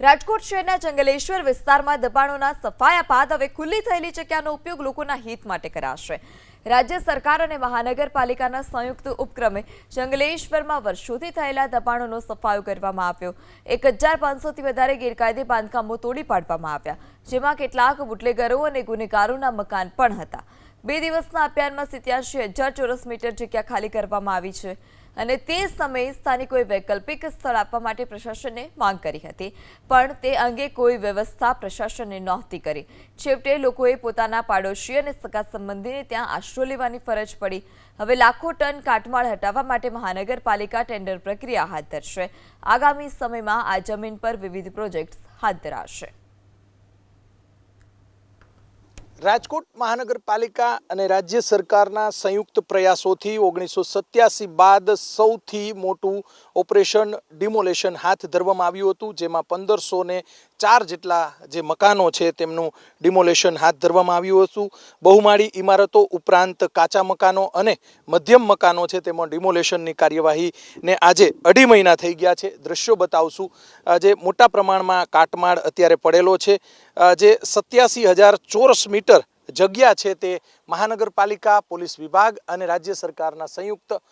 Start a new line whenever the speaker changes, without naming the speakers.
રાજકોટ શહેરના જંગલેશ્વર વિસ્તારમાં દબાણોના સફાયા બાદ હવે ખુલ્લી થયેલી જગ્યાનો ઉપયોગ લોકોના હિત માટે કરાશે। રાજ્ય સરકાર અને મહાનગરપાલિકાના સંયુક્ત ઉપક્રમે જંગલેશ્વરમાં વર્ષોથી થયેલા દબાણોનો સફાયો કરવામાં આવ્યો। 1500થી વધારે ગેરકાયદે બાંધકામો તોડી પાડવામાં આવ્યા, જેમાં કેટલાક બુટલેગરો અને ગુનેગારોના મકાન પણ હતા। 2 દિવસના અભિયાનમાં 87,000 ચોરસ મીટર જગ્યા ખાલી કરવામાં આવી છે અને તે સમયે સ્થાનિકોએ વૈકલ્પિક સ્થળ આપવા માટે પ્રશાસનને માંગ કરી હતી, પણ તે અંગે કોઈ વ્યવસ્થા પ્રશાસને નહોતી કરી। છેવટે લોકોએ પોતાના પાડોશી અને સગા સંબંધીને ત્યાં આશરો લેવાની ફરજ પડી। હવે લાખો ટન કાટમાળ હટાવવા માટે મહાનગરપાલિકા ટેન્ડર પ્રક્રિયા હાથ ધરશે। આગામી સમયમાં આ જમીન પર વિવિધ પ્રોજેક્ટ્સ હાથ ધરાશે।
રાજકોટ મહાનગરપાલિકા અને રાજ્ય સરકારના સંયુક્ત પ્રયાસોથી 1987 બાદ સૌથી મોટું ઓપરેશન ડિમોલેશન હાથ ધરવામાં આવ્યું હતું, જેમાં 1504 જેટલા જે મકાનો છે તેમનું ડિમોલેશન હાથ ધરવામાં આવ્યું હતું। બહુમાળી ઇમારતો ઉપરાંત કાચા મકાનો અને મધ્યમ મકાનો છે તેમાં ડિમોલેશનની કાર્યવાહીને આજે 2.5 મહિના થઈ ગયા છે। દ્રશ્યો બતાવશું। જે મોટા પ્રમાણમાં કાટમાળ અત્યારે પડેલો છે, જે 87,000 ચોરસ મીટર જગ્યા છે તે મહાનગરપાલિકા, પોલીસ વિભાગ અને રાજ્ય સરકારના સંયુક્ત